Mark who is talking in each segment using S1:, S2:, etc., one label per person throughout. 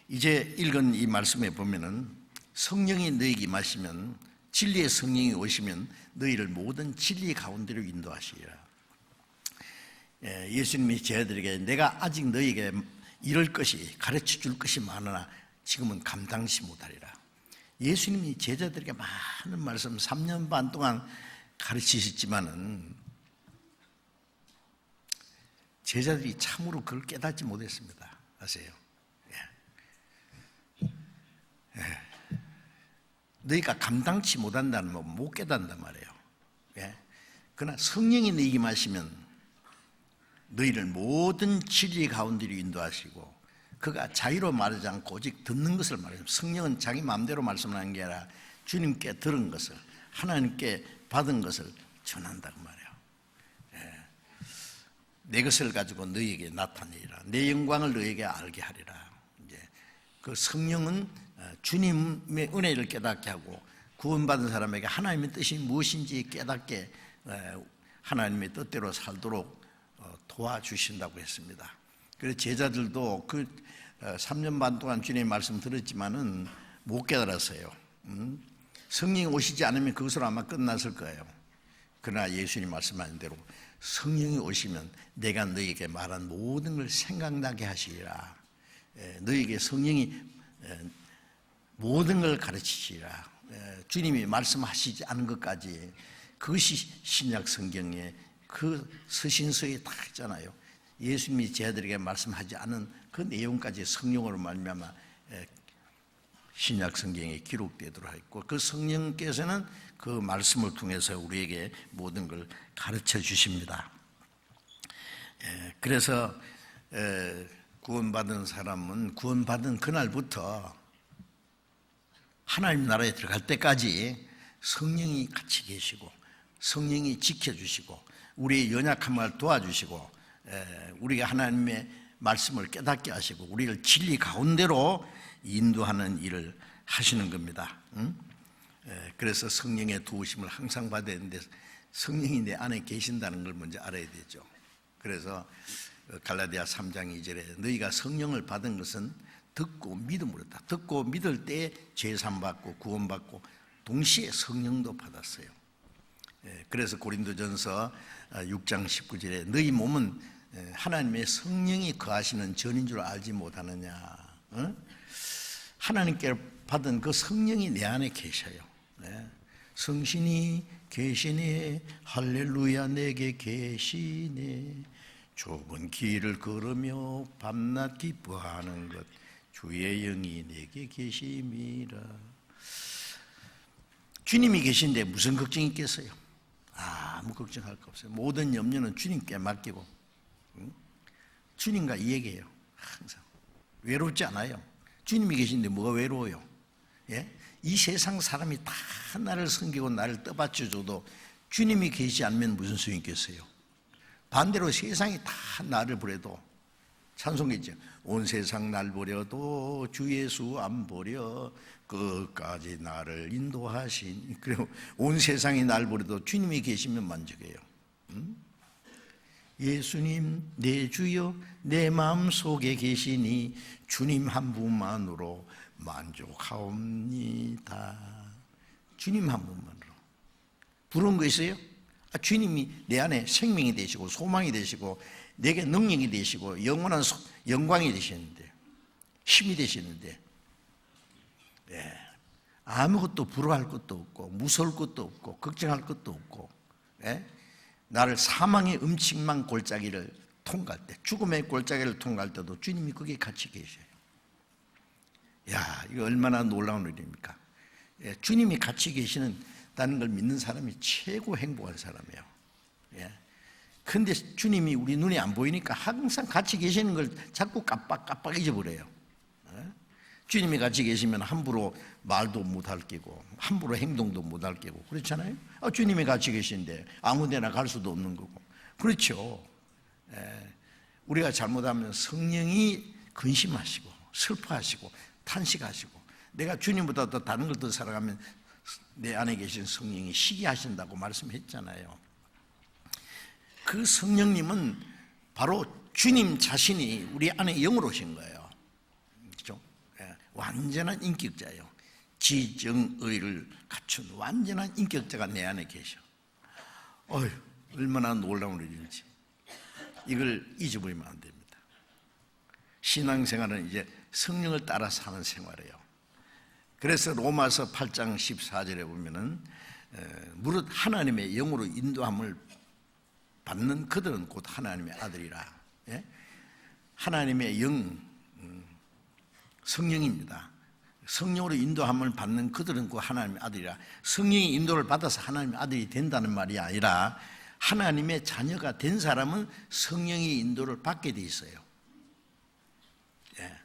S1: 이제 읽은 이 말씀에 보면은 성령이 너희에게 임하시면, 진리의 성령이 오시면 너희를 모든 진리 가운데로 인도하시리라. 예수님이 제자들에게 내가 아직 너희에게 이럴 것이, 가르쳐 줄 것이 많으나 지금은 감당치 못하리라. 예수님이 제자들에게 많은 말씀 3년 반 동안 가르치셨지만은 제자들이 참으로 그걸 깨닫지 못했습니다. 아세요? 너희가 감당치 못한다는 건 못 깨닫는단 말이에요. 그러나 성령이 너희에게 임하시면 너희를 모든 진리 가운데로 인도하시고, 그가 자유로 말하지 않고 오직 듣는 것을 말해요. 성령은 자기 마음대로 말씀하는 게 아니라 주님께 들은 것을, 하나님께 받은 것을 전한다고 말해요. 내 것을 가지고 너희에게 나타내리라. 내 영광을 너희에게 알게 하리라. 이제 그 성령은 주님의 은혜를 깨닫게 하고, 구원받은 사람에게 하나님의 뜻이 무엇인지 깨닫게 하나님의 뜻대로 살도록 도와주신다고 했습니다. 그래서 제자들도 그 3년 반 동안 주님의 말씀 들었지만은 못 깨달았어요. 성령이 오시지 않으면 그것으로 아마 끝났을 거예요. 그러나 예수님 말씀하신 대로 성령이 오시면 내가 너희에게 말한 모든 걸 생각나게 하시리라. 너희에게 성령이 모든 걸 가르치시리라. 주님이 말씀하시지 않은 것까지, 그것이 신약 성경에 그 서신서에 다 있잖아요. 예수님이 제자들에게 말씀하지 않은 그 내용까지 성령으로 말미암아 신약 성경에 기록되도록 했고, 그 성령께서는 그 말씀을 통해서 우리에게 모든 걸 가르쳐 주십니다. 그래서 구원받은 사람은 구원받은 그날부터 하나님 나라에 들어갈 때까지 성령이 같이 계시고, 성령이 지켜주시고, 우리의 연약함을 도와주시고, 우리가 하나님의 말씀을 깨닫게 하시고 우리를 진리 가운데로 인도하는 일을 하시는 겁니다. 그래서 성령의 도우심을 항상 받아야 되는데, 성령이 내 안에 계신다는 걸 먼저 알아야 되죠. 그래서 갈라디아 3장 2절에 너희가 성령을 받은 것은 듣고 믿음으로다. 듣고 믿을 때 죄사함 받고 구원받고 동시에 성령도 받았어요. 그래서 고린도전서 6장 19절에 너희 몸은 하나님의 성령이 거하시는 전인 줄 알지 못하느냐. 하나님께 받은 그 성령이 내 안에 계셔요. 성신이 계시네, 할렐루야 내게 계시네, 좁은 길을 걸으며 밤낮 기뻐하는 것 주의 영이 내게 계심이라. 주님이 계신데 무슨 걱정이 있겠어요? 아무 걱정할 거 없어요. 모든 염려는 주님께 맡기고 주님과 얘기해요. 항상 외롭지 않아요. 주님이 계신데 뭐가 외로워요? 이 세상 사람이 다 나를 섬기고 나를 떠받쳐줘도 주님이 계시지 않으면 무슨 소용이 있겠어요? 반대로 세상이 다 나를 버려도, 찬송이죠. 온 세상 날 버려도 주 예수 안 버려 끝까지 나를 인도하신. 그리고 온 세상이 날 버려도 주님이 계시면 만족해요. 예수님 내 주여 내 마음속에 계시니 주님 한 분만으로 만족하옵니다. 주님 한 분만으로. 부러운 거 있어요? 주님이 내 안에 생명이 되시고 소망이 되시고 내게 능력이 되시고 영원한 영광이 되시는데, 힘이 되시는데, 아무것도 부러워할 것도 없고 무서울 것도 없고 걱정할 것도 없고, 나를 사망의 음침한 골짜기를 통과할 때, 죽음의 골짜기를 통과할 때도 주님이 거기에 같이 계셔요. 야, 이거 얼마나 놀라운 일입니까? 주님이 같이 계시다는 걸 믿는 사람이 최고 행복한 사람이에요. 그런데 주님이 우리 눈에 안 보이니까 항상 같이 계시는 걸 자꾸 깜빡 잊어버려요. 주님이 같이 계시면 함부로 말도 못할 끼고 함부로 행동도 못할 끼고 그렇잖아요. 주님이 같이 계신데 아무 데나 갈 수도 없는 거고. 그렇죠. 우리가 잘못하면 성령이 근심하시고 슬퍼하시고 탄식하시고, 내가 주님보다 더 다른 걸 더 살아가면 내 안에 계신 성령이 시기하신다고 말씀했잖아요. 그 성령님은 바로 주님 자신이 우리 안에 영으로 오신 거예요. 완전한 인격자예요. 지정의를 갖춘 완전한 인격자가 내 안에 계셔. 어휴, 얼마나 놀라운 일인지. 이걸 잊어버리면 안 됩니다. 신앙생활은 이제 성령을 따라 사는 생활이에요. 그래서 로마서 8장 14절에 보면은 무릇 하나님의 영으로 인도함을 받는 그들은 곧 하나님의 아들이라. 예? 하나님의 영, 성령입니다. 성령으로 인도함을 받는 그들은 곧 하나님의 아들이라. 성령의 인도를 받아서 하나님의 아들이 된다는 말이 아니라 하나님의 자녀가 된 사람은 성령의 인도를 받게 돼 있어요. 예.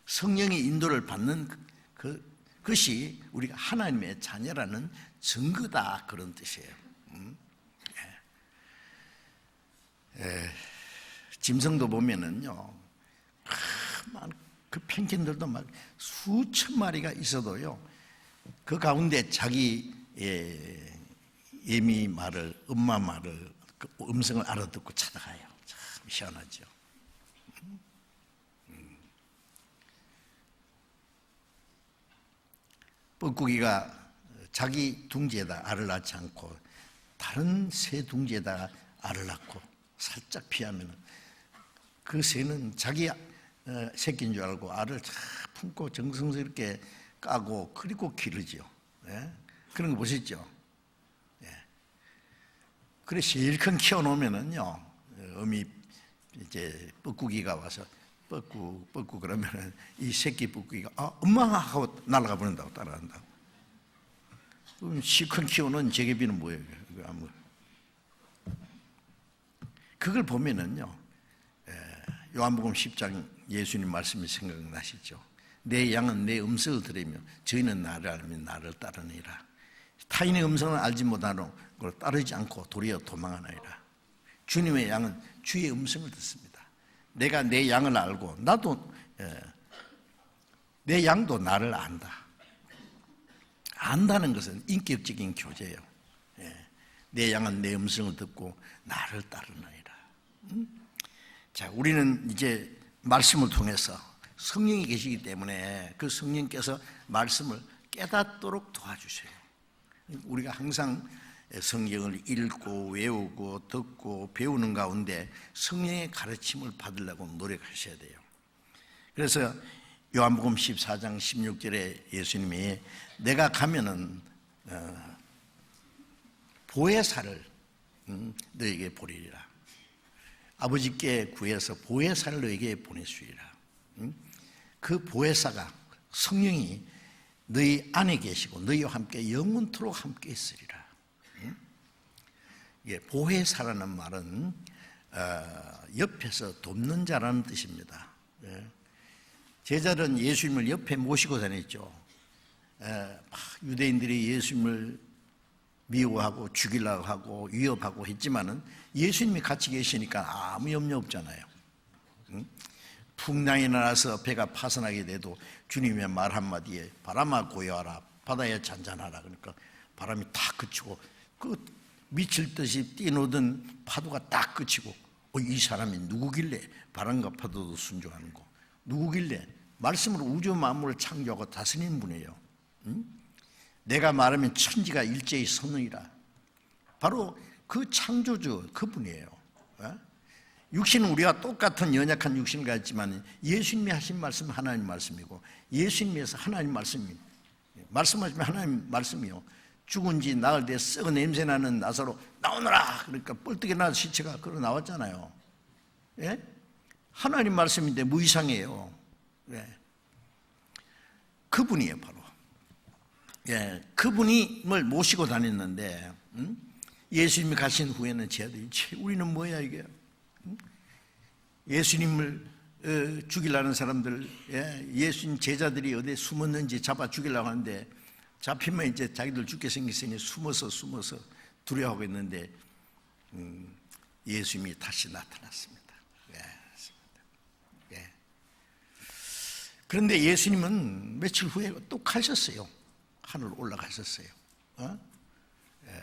S1: 성령의 인도를 받는 그것이 우리가 하나님의 자녀라는 증거다, 그런 뜻이에요. 짐승도 보면은요, 그 펭귄들도 막 수천 마리가 있어도요, 그 가운데 자기 예미 말을, 엄마 말을, 그 음성을 알아듣고 찾아가요. 참 희한하죠. 뻐꾸기가 자기 둥지에다 알을 낳지 않고 다른 새 둥지에다가 알을 낳고 살짝 피하면 그 새는 자기 새끼인 줄 알고 알을 잘 품고 정성스럽게 까고 그리고 기르죠. 예? 그런 거 보셨죠? 예. 그래 실컷 키워놓으면은요, 어미 이제 뻐꾸기가 와서 뻐꾸 그러면은 이 새끼 뻐꾸기가 엄마 하고 날아가 버린다고, 따라간다고. 그럼 실컷 키우는 제개비는 뭐예요? 그걸 보면은요, 요한복음 10장 예수님 말씀이 생각나시죠? 내 양은 내 음성을 들으며 저희는 나를 알면 나를 따르니라. 타인의 음성을 알지 못하는 걸 따르지 않고 도리어 도망하나이다. 주님의 양은 주의 음성을 듣습니다. 내가 내 양을 알고 나도 내 양도 나를 안다. 안다는 것은 인격적인 교제예요. 내 양은 내 음성을 듣고 나를 따르나이다. 자, 우리는 이제 말씀을 통해서 성령이 계시기 때문에 그 성령께서 말씀을 깨닫도록 도와주세요. 우리가 항상 성경을 읽고 외우고 듣고 배우는 가운데 성령의 가르침을 받으려고 노력하셔야 돼요. 그래서 요한복음 14장 16절에 예수님이 내가 가면은 보혜사를 너에게 보리리라. 아버지께 구해서 보혜사를 너에게 보내주리라. 그 보혜사가 성령이 너희 안에 계시고 너희와 함께 영원토록 함께 있으리라. 보혜사라는 말은 옆에서 돕는 자라는 뜻입니다. 제자들은 예수님을 옆에 모시고 다녔죠. 유대인들이 예수님을 미워하고 죽이려고 하고 위협하고 했지만은 예수님이 같이 계시니까 아무 염려 없잖아요. 풍랑이 나서 배가 파선하게 돼도 주님의 말 한마디에 바람아 고요하라, 바다에 잔잔하라. 그러니까 바람이 탁 그치고 그 미칠 듯이 뛰노던 파도가 딱 그치고 이 사람이 누구길래 바람과 파도도 순종하는 거, 누구길래 말씀으로 우주 만물을 창조하고 다스리는 분이에요. 내가 말하면 천지가 일제히 서느니라. 바로 그 창조주 그분이에요. 육신은 우리가 똑같은 연약한 육신을 가졌지만 예수님이 하신 말씀은 하나님 말씀이고 예수님에서 하나님 말씀이 말씀하시면 하나님 말씀이요. 죽은 지 나흘 돼 썩은 냄새나는 나사로 나오너라. 그러니까 뻘떡이 나서 시체가 걸어 나왔잖아요. 예? 하나님 말씀인데 뭐 이상해요. 예. 그분이에요 바로. 예, 그분을 모시고 다녔는데 예수님이 가신 후에는 제 아들이 우리는 뭐야 이게? 예수님을 죽이려는 사람들, 예수님 제자들이 어디에 숨었는지 잡아 죽이려고 하는데 잡히면 이제 자기들 죽게 생겼으니 숨어서 두려워하고 있는데 예수님이 다시 나타났습니다. 예. 그런데 예수님은 며칠 후에 또 가셨어요. 하늘로 올라가셨어요.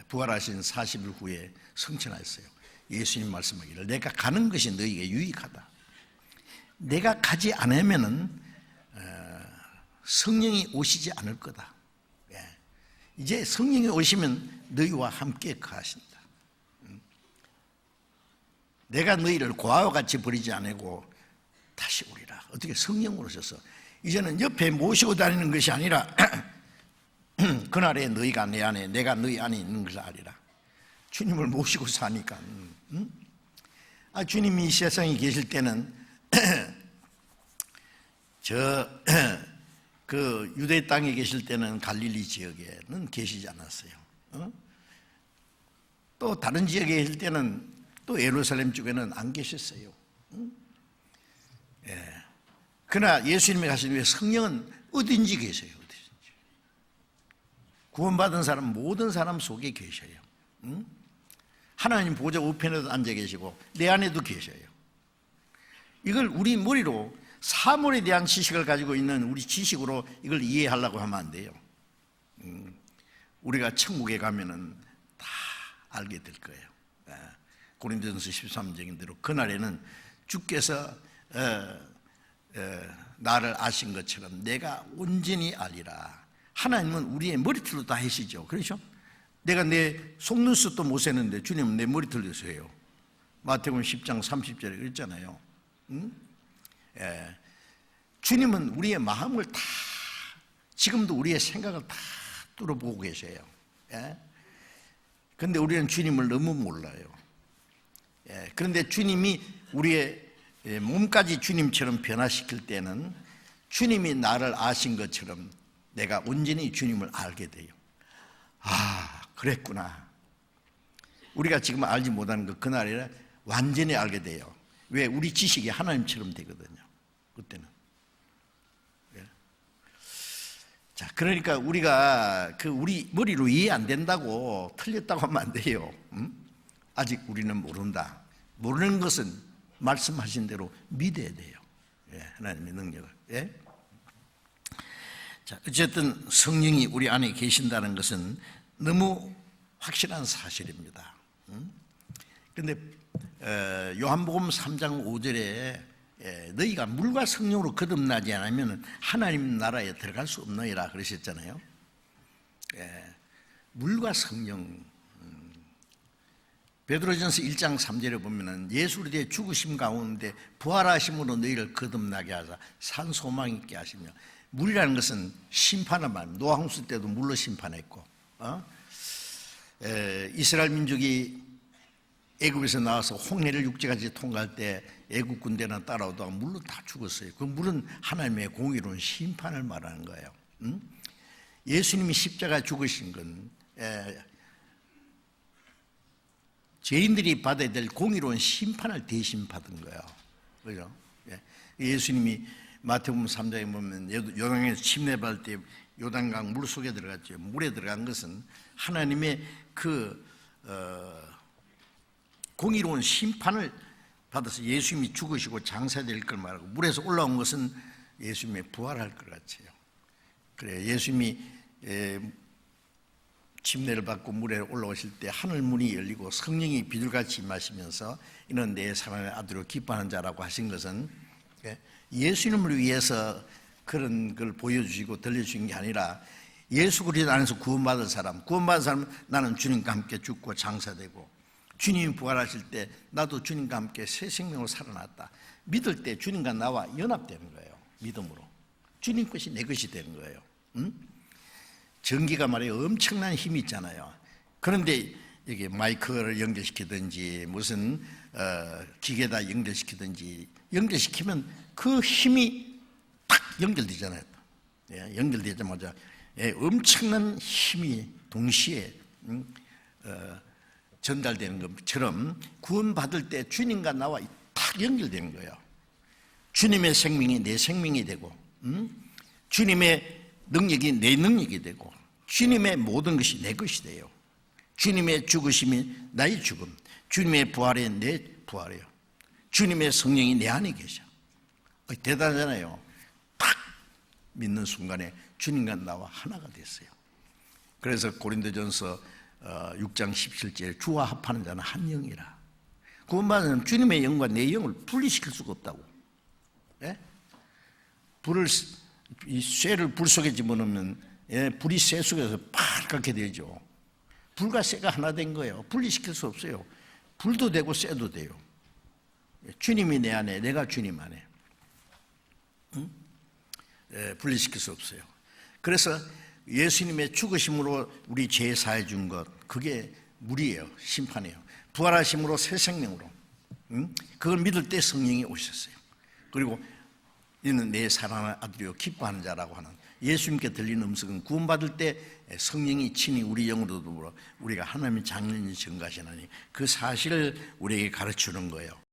S1: 부활하신 40일 후에 성천하셨어요. 예수님 말씀하기를 내가 가는 것이 너희에게 유익하다. 내가 가지 않으면은 성령이 오시지 않을 거다. 이제 성령이 오시면 너희와 함께 거하신다. 내가 너희를 고아와 같이 버리지 않고 다시 오리라. 어떻게 성령으로 오셔서 이제는 옆에 모시고 다니는 것이 아니라 그날에 너희가 내 안에 내가 너희 안에 있는 것을 알리라. 주님을 모시고 사니까 주님이 이 세상에 계실 때는 그 유대 땅에 계실 때는 갈릴리 지역에는 계시지 않았어요. 또 다른 지역에 계실 때는 또 예루살렘 쪽에는 안 계셨어요. 그러나 예수님이 가신 후에 성령은 어딘지 계셔요. 어딘지. 구원받은 사람 모든 사람 속에 계셔요. 하나님 보좌 우편에도 앉아 계시고 내 안에도 계셔요. 이걸 우리 머리로 사물에 대한 지식을 가지고 있는 우리 지식으로 이걸 이해하려고 하면 안 돼요. 우리가 천국에 가면은 다 알게 될 거예요. 고린도전서 13장인 대로 그날에는 주께서 나를 아신 것처럼 내가 온전히 알리라. 하나님은 우리의 머리털로 다 하시죠. 그렇죠? 내가 내 속눈썹도 못 세는데 주님은 내 머리털로 세요. 마태복음 10장 30절에 그랬잖아요. 주님은 우리의 마음을 다, 지금도 우리의 생각을 다 뚫어보고 계셔요. 그런데 우리는 주님을 너무 몰라요. 그런데 주님이 우리의 몸까지 주님처럼 변화시킬 때는 주님이 나를 아신 것처럼 내가 온전히 주님을 알게 돼요. 그랬구나. 우리가 지금 알지 못하는 것 그날에 완전히 알게 돼요. 왜? 우리 지식이 하나님처럼 되거든요. 그때는. 자, 그러니까 우리가 우리 머리로 이해 안 된다고 틀렸다고 하면 안 돼요. 아직 우리는 모른다. 모르는 것은 말씀하신 대로 믿어야 돼요. 하나님의 능력을. 자, 어쨌든 성령이 우리 안에 계신다는 것은 너무 확실한 사실입니다. 그런데 요한복음 3장 5절에 너희가 물과 성령으로 거듭나지 않으면 하나님 나라에 들어갈 수 없느니라 그러셨잖아요. 물과 성령. 베드로전서 1장 3절에 보면은 예수 그리스도의 죽으심 가운데 부활하심으로 너희를 거듭나게 하사 산 소망 있게 하시며, 물이라는 것은 심판을 말합니다. 노아 홍수 때도 물로 심판했고, 이스라엘 민족이 애굽에서 나와서 홍해를 육지까지 통과할 때 애굽 군대는 따라오다가 물로 다 죽었어요. 그 물은 하나님의 공의로운 심판을 말하는 거예요. 예수님이 십자가 죽으신 건 죄인들이 받아야 될 공의로운 심판을 대신 받은 거예요. 그죠? 예수님이 마태복음 3장에 보면 요단강에서 침례받을 때 요단강 물 속에 들어갔죠. 물에 들어간 것은 하나님의 공의로운 심판을 받아서 예수님이 죽으시고 장사될 걸 말하고, 물에서 올라온 것은 예수님의 부활할 것 같아요. 그래, 예수님이 침례를 받고 물에 올라오실 때 하늘 문이 열리고 성령이 비둘같이 임하시면서 이는 내 사랑하는 아들로 기뻐하는 자라고 하신 것은 예수님을 위해서 그런 걸 보여주시고 들려주신 게 아니라 예수 그리스도 안에서 구원받은 사람은 나는 주님과 함께 죽고 장사되고, 주님이 부활하실 때 나도 주님과 함께 새 생명으로 살아났다. 믿을 때 주님과 나와 연합되는 거예요. 믿음으로. 주님 것이 내 것이 되는 거예요. 전기가 말이에요, 엄청난 힘이 있잖아요. 그런데 이게 마이크를 연결시키든지 무슨 기계다 연결시키든지 연결시키면 그 힘이 딱 연결되잖아요. 연결되자마자 엄청난 힘이 동시에 전달되는 것처럼 구원받을 때 주님과 나와 딱 연결되는 거예요. 주님의 생명이 내 생명이 되고, 주님의 능력이 내 능력이 되고, 주님의 모든 것이 내 것이 돼요. 주님의 죽으심이 나의 죽음, 주님의 부활이 내 부활이에요. 주님의 성령이 내 안에 계셔. 대단하잖아요. 딱 믿는 순간에 주님과 나와 하나가 됐어요. 그래서 고린도전서 6장 17절에 주와 합하는 자는 한 영이라. 구원받은 주님의 영과 내 영을 분리시킬 수가 없다고. 불을 이 쇠를 불 속에 집어넣으면 불이 쇠 속에서 파랗게 되죠. 불과 쇠가 하나 된 거예요. 분리시킬 수 없어요. 불도 되고 쇠도 돼요. 주님이 내 안에, 내가 주님 안에. 분리시킬 수 없어요. 그래서 예수님의 죽으심으로 우리 죄 사해 준 것, 그게 물이에요. 심판이에요. 부활하심으로 새 생명으로. 그걸 믿을 때 성령이 오셨어요. 그리고 이는 내 사랑하는 아들이요 기뻐하는 자라고 하는 예수님께 들리는 음성은 구원받을 때 성령이 친히 우리 영으로 더불어 우리가 하나님의 장년이 증가하시나니 그 사실을 우리에게 가르치는 거예요.